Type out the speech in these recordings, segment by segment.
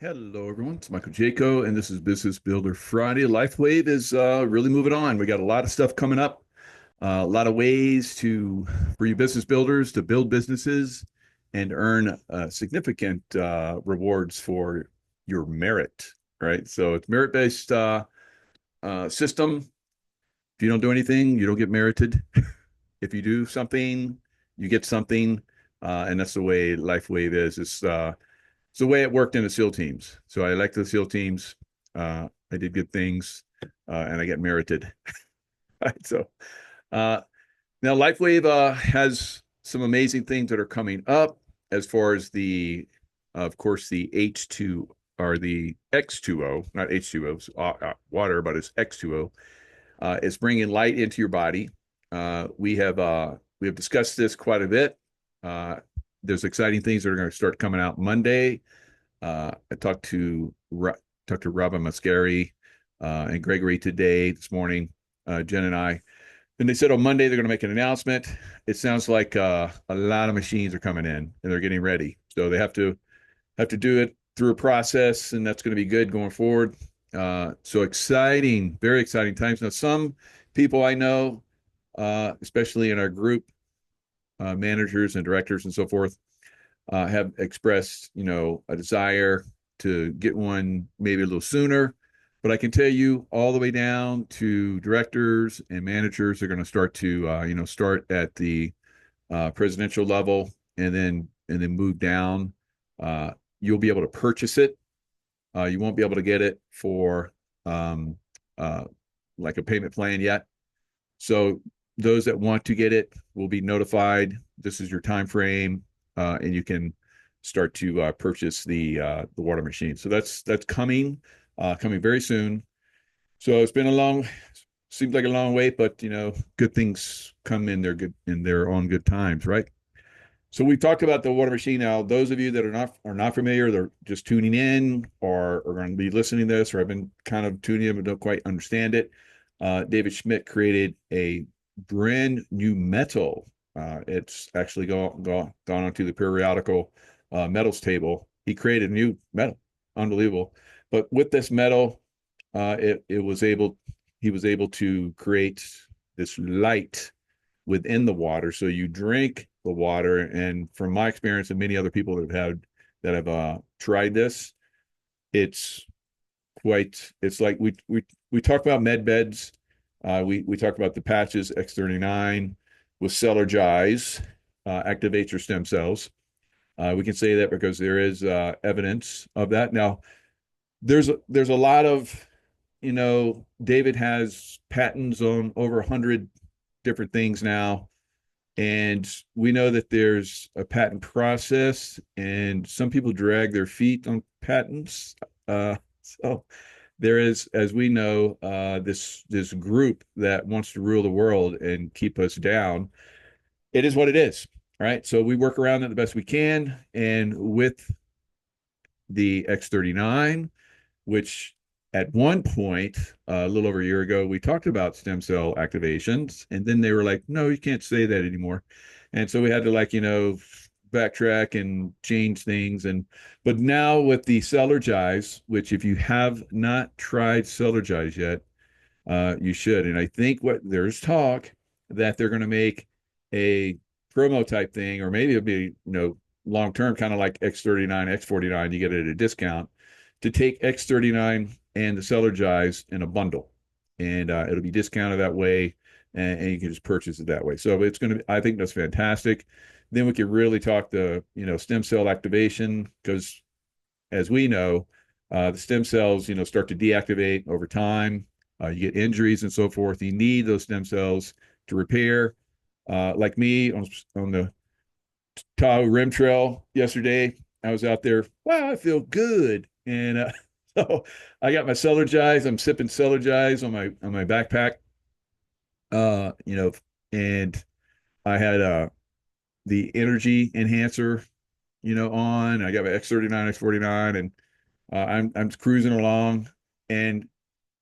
Hello, everyone. It's Michael Jaco, and this is Business Builder Friday. LifeWave is really moving on. We got a lot of stuff coming up, a lot of ways for you business builders to build businesses and earn significant rewards for your merit. Right? So it's merit-based system. If you don't do anything, you don't get merited. If you do something, you get something, and that's the way LifeWave is. It's the way it worked in the SEAL teams. So I like the SEAL teams. I did good things, and I get merited. Right. So uh, now LifeWave has some amazing things that are coming up as far as of course, the H2 or the X2O, not H2O, water, but it's X2O. It's bringing light into your body. We have discussed this quite a bit. Uh, there's exciting things that are going to start coming out Monday. I talked to Robin Mascari and Gregory this morning, Jen and I, and they said on Monday they're going to make an announcement. It sounds like a lot of machines are coming in and they're getting ready, so they have to do it through a process, and that's going to be good going forward. So exciting, very exciting times. Now, some people I know, especially in our group, managers and directors and so forth, have expressed, a desire to get one maybe a little sooner. But I can tell you, all the way down to directors and managers are going to start to, start at the presidential level, and then move down. Uh, you'll be able to purchase it. You won't be able to get it for um, uh, like a payment plan yet. So those that want to get it will be notified. This is your time frame, and you can start to purchase the water machine. So that's coming very soon. So it's been seems like a long wait, but good things come in their own good times, right? So we talked about the water machine. Now, those of you that are not familiar, they're just tuning in or are going to be listening to this, or have been kind of tuning in but don't quite understand it. David Schmidt created a brand new metal. It's actually gone onto the periodical metals table. He created a new metal, unbelievable. But with this metal, it was able he was able to create this light within the water. So you drink the water, and from my experience and many other people that have tried this, it's it's like we talk about med beds. We talk about the patches X39 with Celergize, activates your stem cells. We can say that because there is evidence of that. Now, there's a lot of, David has patents on over 100 different things now. And we know that there's a patent process, and some people drag their feet on patents. So there is, as we know, this group that wants to rule the world and keep us down. It is what it is, right? So we work around it the best we can, and with the X39, which at one point, a little over a year ago, we talked about stem cell activations, and then they were like, no, you can't say that anymore. And so we had to, backtrack and change things. But now with the Celergize, which if you have not tried Celergize yet, you should. And I think there's talk that they're going to make a promo type thing, or maybe it'll be, long term, kind of like X39, X49, you get it at a discount to take X39 and the Celergize in a bundle, and it'll be discounted that way, and you can just purchase it that way. So it's going to be, I think that's fantastic. Then we can really talk the stem cell activation, because as we know, the stem cells start to deactivate over time. You get injuries and so forth. You need those stem cells to repair. Like me on the Tahoe Rim Trail yesterday, I was out there. Wow, I feel good, and so I got my Celergize. I'm sipping Celergize on my backpack. Uh, you know, and I had the energy enhancer, on. I got my X39, X49, and I'm cruising along. And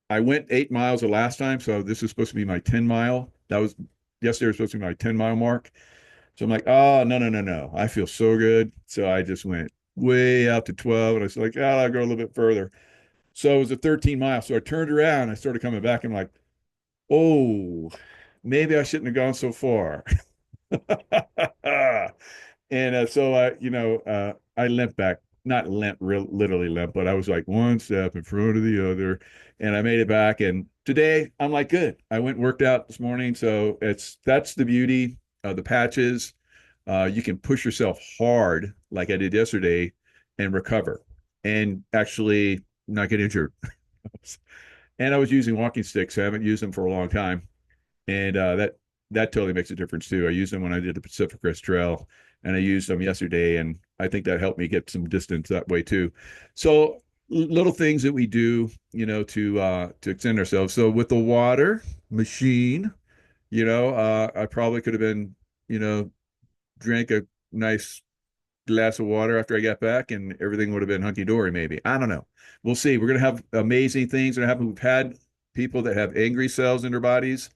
I went 8 miles the last time, so this is supposed to be my 10 mile. That was Yesterday was supposed to be my 10 mile mark. So I'm like, oh, no, no, no, no. I feel so good. So I just went way out to 12. And I was like, oh, I'll go a little bit further. So it was a 13 mile. So I turned around. I started coming back. I'm like, oh, maybe I shouldn't have gone so far. And so I limped back, not limp, literally limp, but I was like one step in front of the other, and I made it back. And today I'm like, good. I went and worked out this morning, so that's the beauty of the patches. You can push yourself hard, like I did yesterday, and recover, and actually not get injured. And I was using walking sticks. I haven't used them for a long time, and that totally makes a difference too. I used them when I did the Pacific Crest Trail, and I used them yesterday, and I think that helped me get some distance that way too. So little things that we do, to extend ourselves. So with the water machine, I probably could have been, drank a nice glass of water after I got back, and everything would have been hunky dory. Maybe, I don't know. We'll see. We're gonna have amazing things that happen. We've had people that have angry cells in their bodies,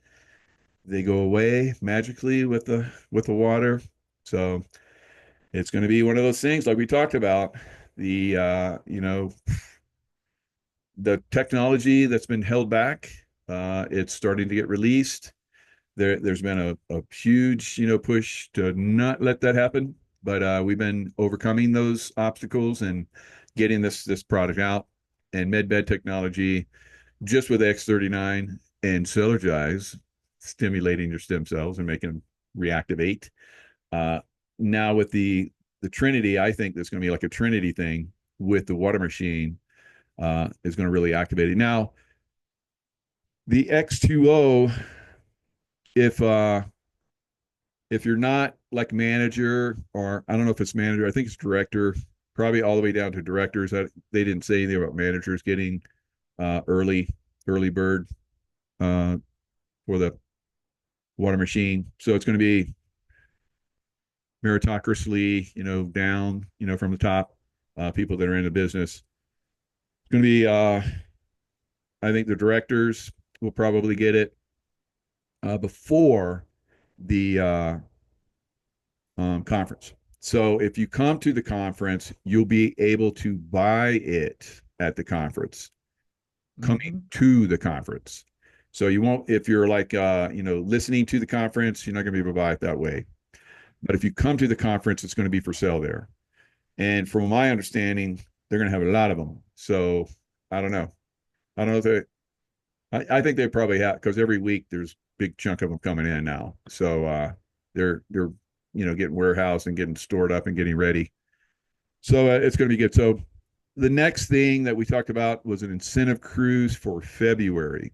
they go away magically with the water. So it's going to be one of those things like we talked about. The the technology that's been held back, it's starting to get released. There's been a huge push to not let that happen, but we've been overcoming those obstacles and getting this product out. And medbed technology, just with X39 and Synergize, stimulating your stem cells and making them reactivate. Uh, Now with the Trinity, I think there's going to be like a Trinity thing with the water machine, is going to really activate it. Now the X2O, if uh, if you're not like manager, or I don't know if it's manager, I think it's director, probably all the way down to directors. They didn't say anything about managers getting early bird uh, for the water machine. So it's going to be meritocracy, down, from the top, people that are in the business. It's going to be, I think the directors will probably get it before the conference. So if you come to the conference, you'll be able to buy it at the conference, coming Mhm. to the conference. So you won't, if you're like, listening to the conference, you're not going to be able to buy it that way. But if you come to the conference, it's going to be for sale there. And from my understanding, they're going to have a lot of them. So I don't know. I don't know if I think they probably have, because every week there's a big chunk of them coming in now. So they're getting warehoused and getting stored up and getting ready. So it's going to be good. So the next thing that we talked about was an incentive cruise for February.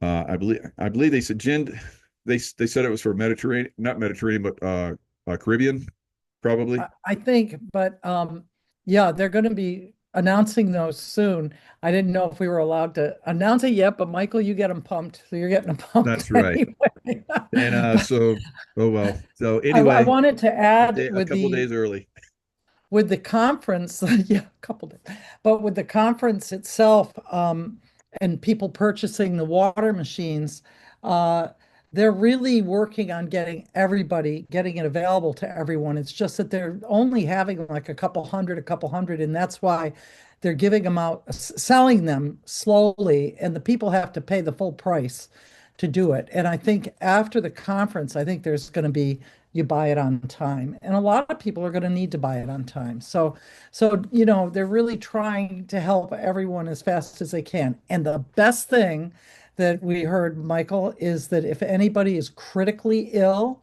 I believe they said they said it was for Mediterranean, not Mediterranean, but Caribbean, probably. I think, but yeah, they're going to be announcing those soon. I didn't know if we were allowed to announce it yet, but Michael, you get them pumped, so you're getting them pumped That's right. anyway. And oh well. So I anyway, wanted to add a couple days early. with the conference, yeah, a couple days, but with the conference itself, and people purchasing the water machines, uh, they're really working on getting it available to everyone. It's just that they're only having like a couple hundred, and that's why they're giving them out, selling them slowly, and the people have to pay the full price to do it. And I think after the conference, I think there's going to be you buy it on time. And a lot of people are going to need to buy it on time. So, they're really trying to help everyone as fast as they can. And the best thing that we heard, Michael, is that if anybody is critically ill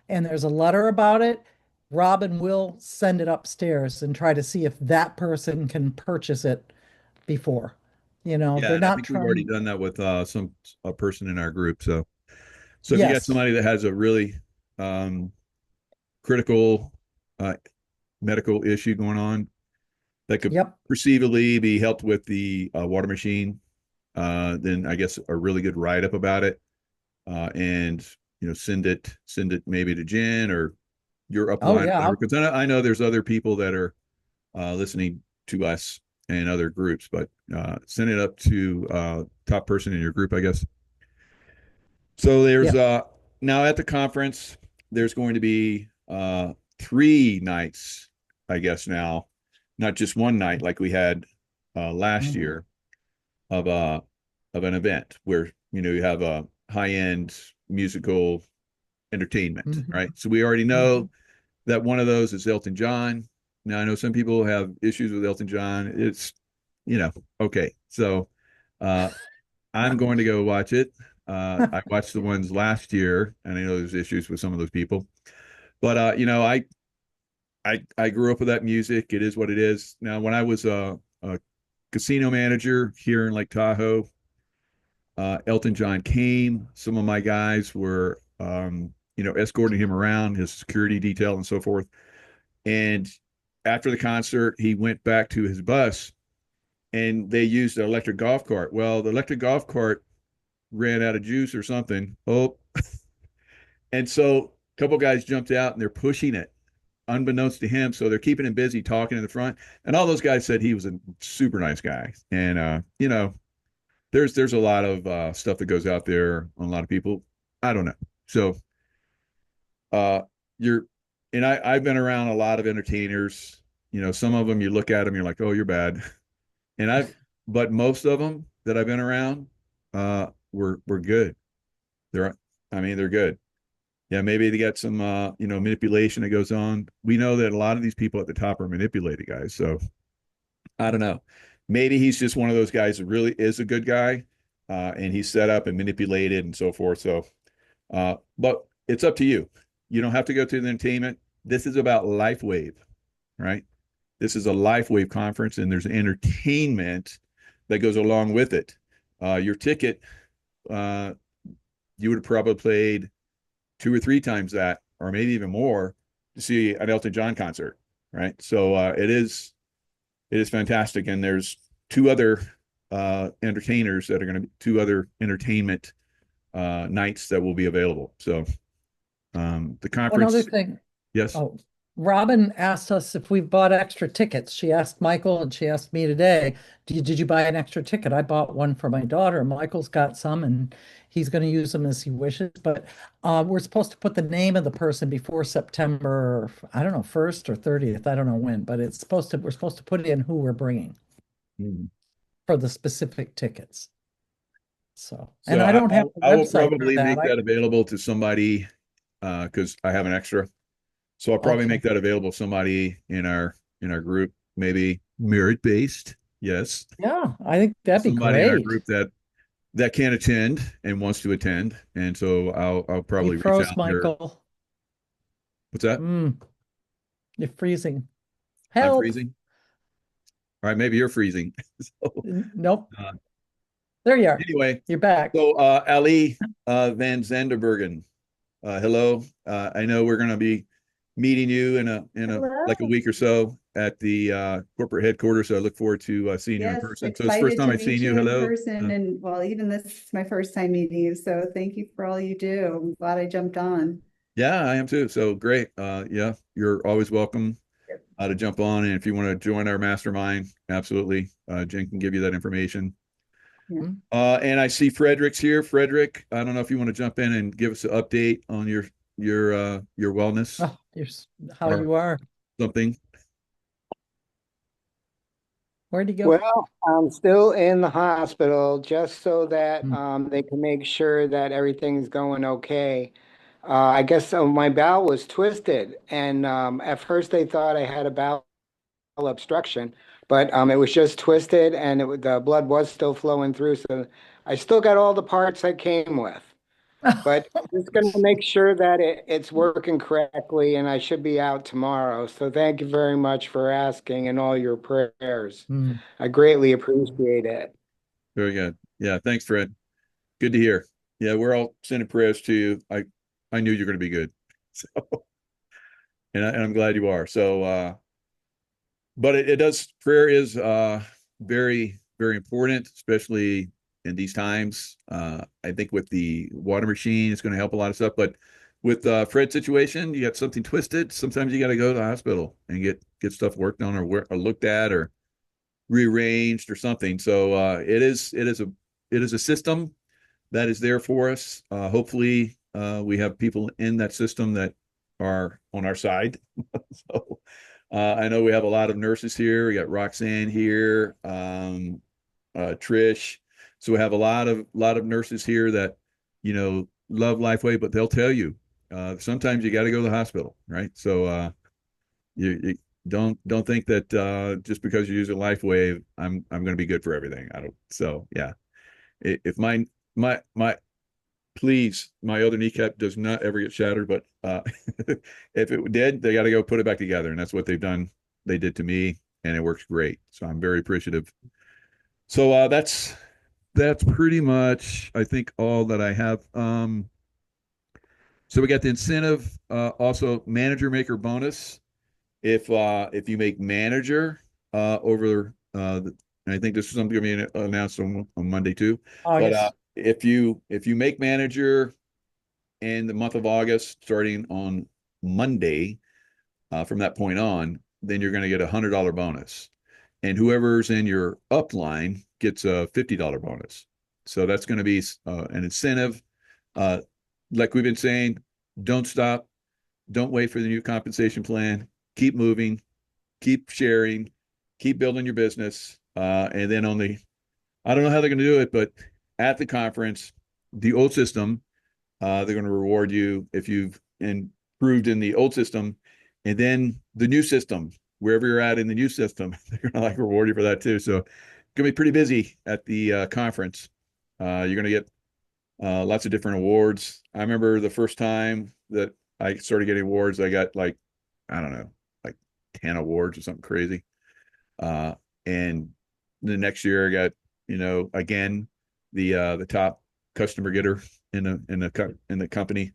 and there's a letter about it, Robin will send it upstairs and try to see if that person can purchase it before. Yeah, They're and I not think we've already trying. done that with some a person in our group. So if you got Yes. somebody that has a really um, critical uh, medical issue going on that could Yep. perceivably be helped with the water machine, then I guess a really good write up about it, and send it maybe to Jen or your Oh, upline, yeah. whatever. Because I know there's other people that are listening to us and other groups, but send it up to top person in your group, I guess. So there's Yeah. now at the conference, there's going to be 3 nights, I guess now. not just one night like we had last Mhm. year of an event where you have a high-end musical entertainment, Mhm. right? So we already know Mhm. that one of those is Elton John. Now I know some people have issues with Elton John. It's okay. So uh I'm going to go watch it. I watched the ones last year, and I know there's issues with some of those people. But I grew up with that music. It is what it is. Now, when I was a casino manager here in Lake Tahoe, Elton John came. Some of my guys were, escorting him around, his security detail and so forth. And after the concert, he went back to his bus and they used an electric golf cart. Well, the electric golf cart ran out of juice or something. Oh, and so a couple guys jumped out and they're pushing it unbeknownst to him. So they're keeping him busy talking in the front. And all those guys said he was a super nice guy. And, there's a lot of stuff that goes out there on a lot of people. I don't know. So uh, you're, and I've been around a lot of entertainers. Some of them you look at them, you're like, oh, you're bad. But most of them that I've been around, were good. They're, I mean, they're good. Yeah, maybe they got some, manipulation that goes on. We know that a lot of these people at the top are manipulated guys. So I don't know. Maybe he's just one of those guys that really is a good guy, and he's set up and manipulated and so forth. So, but it's up to you. You don't have to go to the entertainment. This is about LifeWave, right? This is a LifeWave conference, and there's entertainment that goes along with it. Your ticket, uh, you would have probably played two or three times that, or maybe even more, to see an Elton John concert, right? So it is fantastic, and there's two other entertainers that are going to be two other entertainment nights that will be available. So the One other conference, thing. yes. Oh, Robin asked us if we bought extra tickets. She asked Michael and she asked me today, did you buy an extra ticket? I bought one for my daughter. Michael's got some and he's going to use them as he wishes. But we're supposed to put the name of the person before September, I don't know, 1st or 30th. I don't know when, but we're supposed to put in who we're bringing Mhm. for the specific tickets. So, and So I don't have a I will website for probably that. make that available to somebody because I have an extra. So I'll probably Okay. make that available to somebody in our group, maybe merit based. Yes, Yeah, I think that'd be somebody in our great. group that can attend and wants to attend, and so I'll You probably reach froze, out there. Michael. What's that? Mm, you're freezing. I'm Help. freezing. All right, maybe you're freezing. So, Nope. uh, There you are. anyway, You're back. so Ali Van Zanderbergen, hello. I know we're going to be meeting you in a like a Hello. week or so at the corporate headquarters. So I look forward to seeing you in Yes, person. So it's the first excited time to I've seen meet you. you in Hello. person. And well, even this is my first time meeting you. So thank you for all you do. I'm glad I jumped on. Yeah, I am too. So great. Yeah, you're always welcome Yep. to jump on, and if you want to join our mastermind, absolutely. Jen can give you that information. Yeah. Mm. And I see Frederick's here. Frederick, I don't know if you want to jump in and give us an update on your wellness Oh, how or you are. something. Where'd he go? Well, I'm still in the hospital just so that Mm. they can make sure that everything's going okay. I guess my bowel was twisted, and at first they thought I had a bowel obstruction, but it was just twisted, and the blood was still flowing through. So I still got all the parts I came with, but just going to make sure that it's working correctly, and I should be out tomorrow. So thank you very much for asking and all your prayers. Mm. I greatly appreciate it. Very good. Yeah, thanks, Fred. Good to hear. Yeah, we're all sending prayers to you. I knew you're going to be good. So, and I'm glad you are. So, but it does. Prayer is very very important, especially in these times. I think with the water machine, it's going to help a lot of stuff. But with Fred's situation, you got something twisted. Sometimes you got to go to the hospital and get stuff worked on or looked at or rearranged or something. So it is a system that is there for us. Hopefully, we have people in that system that are on our side. So I know we have a lot of nurses here. We got Roxanne here, Trish. So we have a lot of nurses here that, love LifeWave, but they'll tell you, sometimes you got to go to the hospital, right? So you don't think that just because you're using LifeWave, I'm going to be good for everything. I don't. So yeah, if my please, my other kneecap does not ever get shattered, but if it did, they got to go put it back together, and that's what they've done. They did to me, and it works great. So I'm very appreciative. So that's pretty much, I think, all that I have. So we got the incentive, also manager maker bonus. If you make manager over and I think this is something going to be announced on Monday too. But August. if you make manager in the month of August, starting on Monday, from that point on, then you're going to get $100 bonus, and whoever's in your upline gets a $50 bonus. So that's going to be an incentive. Like we've been saying, don't stop, don't wait for the new compensation plan. Keep moving, keep sharing, keep building your business. And then I don't know how they're going to do it, but at the conference, the old system, they're going to reward you if you've improved in the old system, and then the new system, wherever you're at in the new system, they're going to reward you for that too. So it's going to be pretty busy at the conference. You're going to get lots of different awards. I remember the first time that I started getting awards, I got I don't know, 10 awards or something crazy. And the next year I got, again, the top customer getter in the company.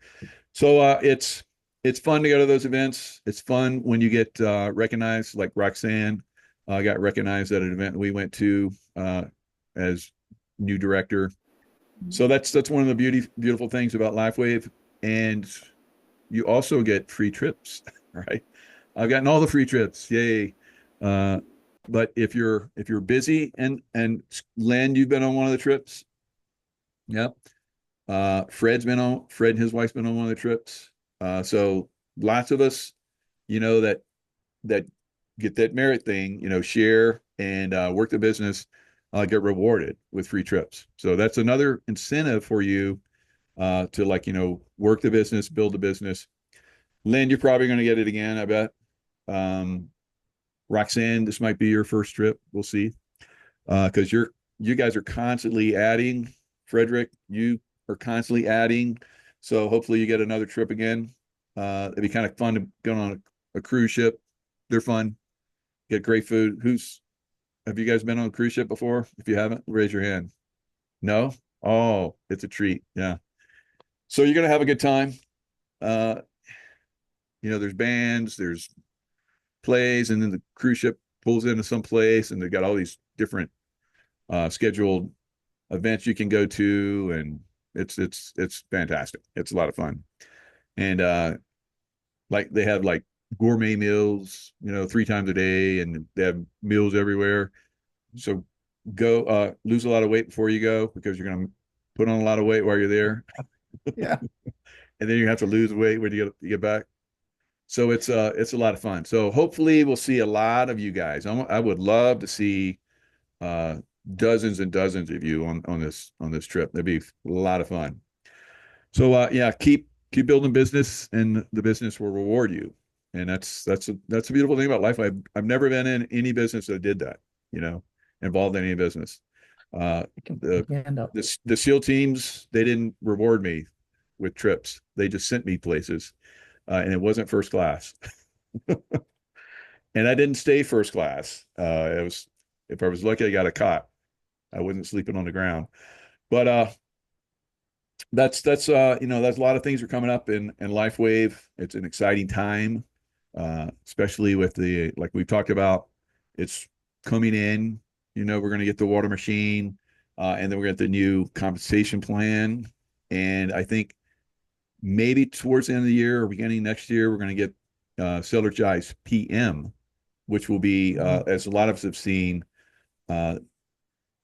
So it's fun to go to those events. It's fun when you get recognized, like Roxanne got recognized at an event we went to as new director. So that's one of the beautiful things about LifeWave. And you also get free trips, right? I've gotten all the free trips. Yay. But if you're busy, and Len, you've been on one of the trips. Yep. Fred and his wife's been on one of the trips. So lots of us, that get that merit thing, share and work the business, get rewarded with free trips. So that's another incentive for you to work the business, build the business. Lynn, you're probably going to get it again, I bet. Roxanne, this might be your first trip. We'll see. Because you guys are constantly adding. Frederick, you are constantly adding. So hopefully you get another trip again. It'd be kind of fun to go on a cruise ship. They're fun. Get great food. Have you guys been on a cruise ship before? If you haven't, raise your hand. No? Oh, it's a treat. Yeah. So you're going to have a good time. There's bands, there's plays, and then the cruise ship pulls into some place, and they've got all these different scheduled events you can go to, and it's fantastic. It's a lot of fun. And they have gourmet meals, 3 times a day, and they have meals everywhere. So go lose a lot of weight before you go, because you're going to put on a lot of weight while you're there. Yeah. And then you have to lose weight when you get back. So it's a lot of fun. So hopefully we'll see a lot of you guys. I would love to see dozens and dozens of you on this trip. That'd be a lot of fun. So yeah, keep building business, and the business will reward you. And that's a beautiful thing about life. I've never been in any business that did that, involved in any business. The SEAL teams, they didn't reward me with trips. They just sent me places. And it wasn't first class. And I didn't stay first class. If I was lucky, I got a cot. I wasn't sleeping on the ground. But that's there's a lot of things are coming up in LifeWave. It's an exciting time, especially with like we talked about, it's coming in. We're going to get the water machine, and then we're going to get the new compensation plan. And I think maybe towards the end of the year or beginning next year, we're going to get Cellergize PM, which will be, as a lot of us have seen, the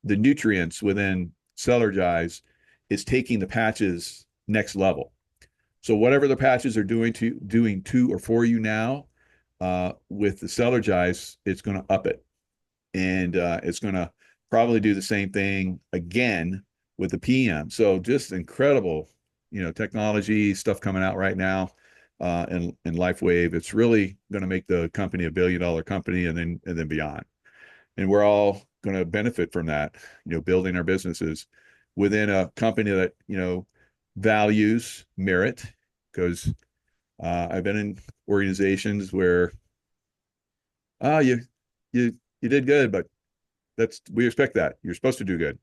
nutrients within Cellergize is taking the patches next level. So whatever the patches are doing to or for you now, with the Celergize, it's going to up it. And it's going to probably do the same thing again with the PM. So just incredible, technology stuff coming out right now in LifeWave. It's really going to make the company $1 billion company and then beyond. And we're all going to benefit from that, building our businesses within a company that, values merit, because I've been in organizations where, you did good, but we expect that. You're supposed to do good.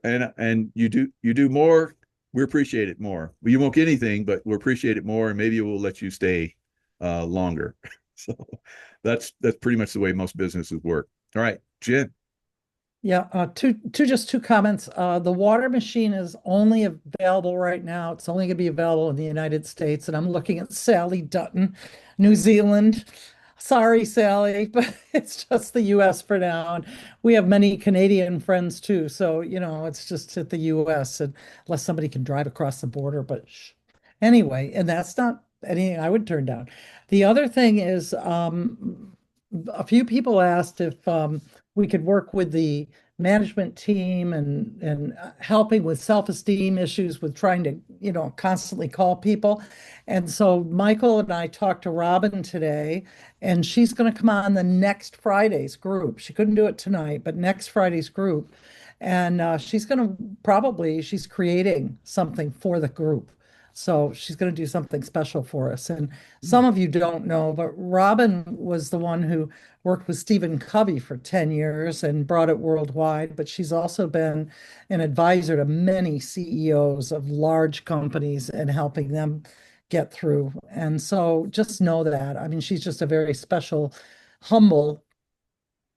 And you do more, we appreciate it more. You won't get anything, but we'll appreciate it more, and maybe we'll let you stay longer. So that's pretty much the way most businesses work. All right, Jen. Yeah, just two comments. The water machine is only available right now. It's only going to be available in the United States, and I'm looking at Sally Dutton, New Zealand. Sorry, Sally, but it's just the US for now. And we have many Canadian friends too. So, it's just at the US unless somebody can drive across the border. But anyway, and that's not anything I would turn down. The other thing is a few people asked if we could work with the management team and helping with self-esteem issues with trying to, constantly call people. And so Michael and I talked to Robin today, and she's going to come on the next Friday's group. She couldn't do it tonight, but next Friday's group. And she's creating something for the group. So she's going to do something special for us. And some of you don't know, but Robin was the one who worked with Stephen Covey for 10 years and brought it worldwide. But she's also been an advisor to many CEOs of large companies and helping them get through. And so just know that. I mean, she's just a very special, humble,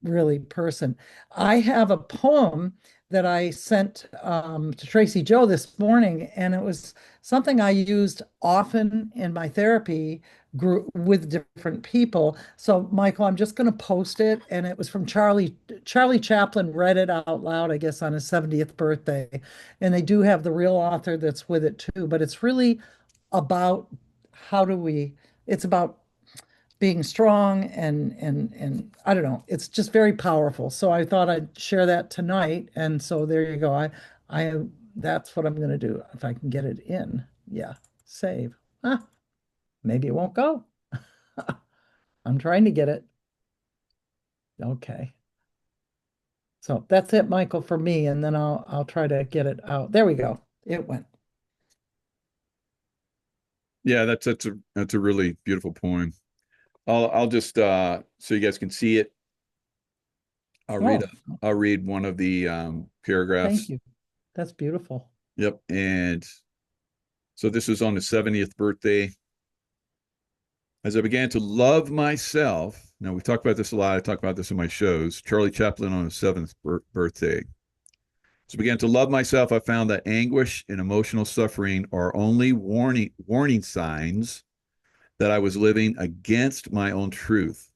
really person. I have a poem that I sent to Tracy Joe this morning, and it was something I used often in my therapy group with different people. So, Michael, I'm just going to post it, and it was from Charlie. Charlie Chaplin read it out loud, I guess, on his 70th birthday, and they do have the real author that's with it too. But it's really about it's about being strong and I don't know, it's just very powerful. So I thought I'd share that tonight. And so there you go. I that's what I'm going to do if I can get it in. Yeah, save. Maybe it won't go. I'm trying to get it. Okay. So that's it, Michael, for me, and then I'll try to get it out. There we go. It went. Yeah, that's a really beautiful poem. I'll just so you guys can see it. I'll read one of the paragraphs. Thank you. That's beautiful. Yep. And so this is on the 70th birthday. As I began to love myself, now we've talked about this a lot. I talk about this in my shows. Charlie Chaplin on his 7th birthday. As I began to love myself, I found that anguish and emotional suffering are only warning signs that I was living against my own truth.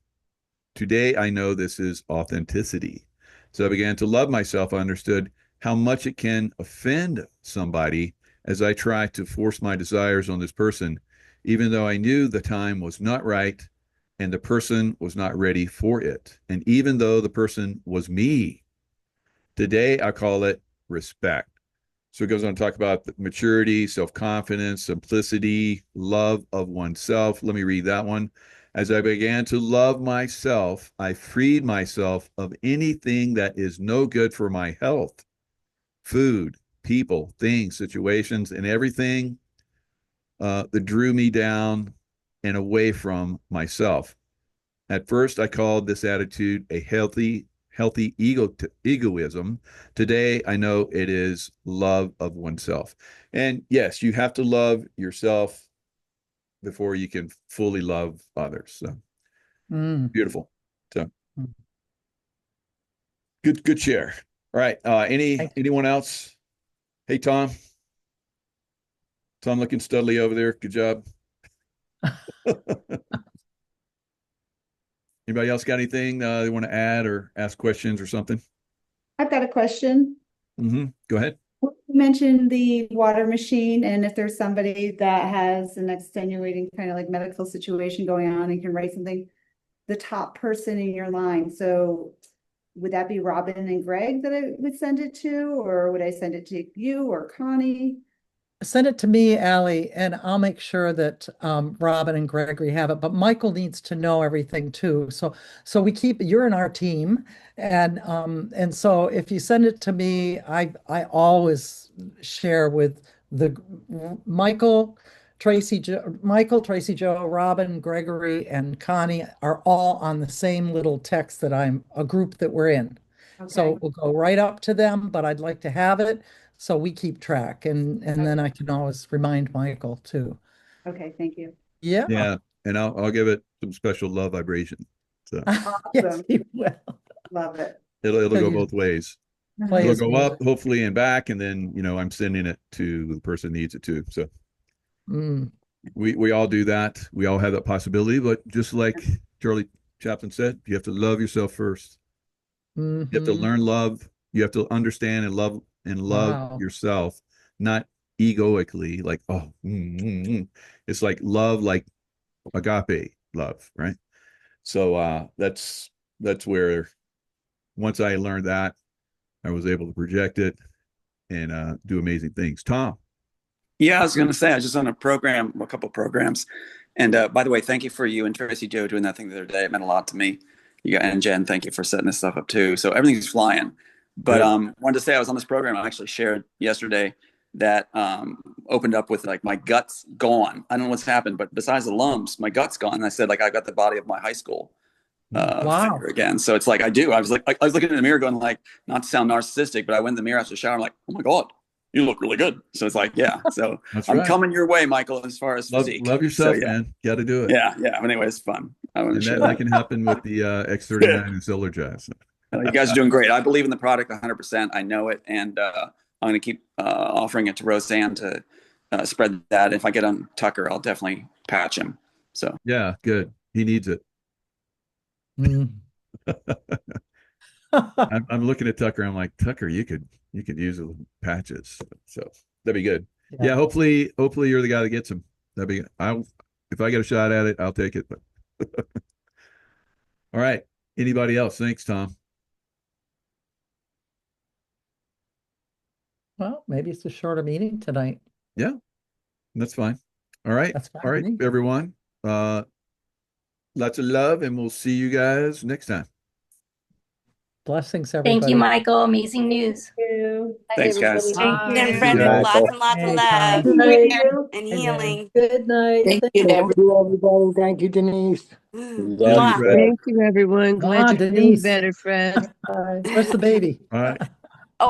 Today, I know this is authenticity. So I began to love myself. I understood how much it can offend somebody as I try to force my desires on this person, even though I knew the time was not right and the person was not ready for it. And even though the person was me, today I call it respect. So it goes on to talk about maturity, self-confidence, simplicity, love of oneself. Let me read that one. As I began to love myself, I freed myself of anything that is no good for my health. Food, people, things, situations, and everything that drew me down and away from myself. At first, I called this attitude a healthy egoism. Today, I know it is love of oneself. And yes, you have to love yourself before you can fully love others. So beautiful. So good share. All right. Anyone else? Hey, Tom. Tom looking studly over there. Good job. Anybody else got anything they want to add or ask questions or something? I've got a question. Go ahead. You mentioned the water machine, and if there's somebody that has an extenuating kind of like medical situation going on and can write something, the top person in your line. So would that be Robin and Greg that I would send it to, or would I send it to you or Connie? Send it to me, Allie, and I'll make sure that Robin and Gregory have it. But Michael needs to know everything too. So you're in our team, and so if you send it to me, I always share with the Michael, Tracy, Joe, Robin, Gregory, and Connie are all on the same little text that I'm a group that we're in. So Okay, it will go right up to them, but I'd like to have it. So we keep track, and then I can always remind Michael too. okay, thank you. Yeah. Yeah, and I'll give it some special love vibration. So Yes, Awesome. he will. Love it. it'll go you- both ways. Play It'll his go up, music. hopefully, and back, and then I'm sending it to the person who needs it too. So Mm, we all do that. We all have that possibility, but just like Charlie Chaplin said, you have to love yourself first. You have to mhm. learn love. You have to understand and love Wow. yourself, not egoically, like, oh, it's like love, like agape love, right? So that's where once I learned that, I was able to project it and do amazing things. Tom. Yeah, I was going to say, I was just on a couple programs. And by the way, thank you for you and Tracy Joe doing that thing the other day. It meant a lot to me. And Jen, thank you for setting this stuff up too. So everything's flying. But wanted to say I was on this program I actually shared yesterday that opened up with like my gut's gone. I don't know what's happened, but besides the lumps, my gut's gone. And I said, like, I got the body of my high school Wow. figure again. So it's like I do. I was looking in the mirror going like, not to sound narcissistic, but I went in the mirror after the shower. I'm like, oh my God, you look really good. So it's like, yeah. So That's I'm right. coming your way, Michael, as far as physique. Love yourself, So, yeah. man. Got to do it. Yeah. But anyway, it's fun. I want to And share that can happen with the X39 and Solar Jazz. You guys are doing great. I believe in the product 100%. I know it. And I'm going to keep offering it to Roseanne to spread that. If I get on Tucker, I'll definitely patch him. So Yeah, good. He needs it. Mm. I'm looking at Tucker. I'm like, Tucker, you could use the patches. So that'd be good. Yeah, hopefully you're the guy that gets them. That'd be if I get a shot at it, I'll take it. But all right. Anybody else? Thanks, Tom. Well, maybe it's a shorter meeting tonight. Yeah, that's fine. All right. That's fine All with right, me. everyone. Lots of love, and we'll see you guys next time. Blessings, everybody. Thank you, Michael. Amazing news. thanks, guys. Thank And you. Frederick, guys. lots and lots of Hey, love Tom. and Hey, healing. Good night. Thank Thank you, you. everybody. Thank you, Denise. Mwah. Fred. Thank you, everyone. Come on, Glad you're Denise. doing better, Fred. Where's the baby? All right. Oh,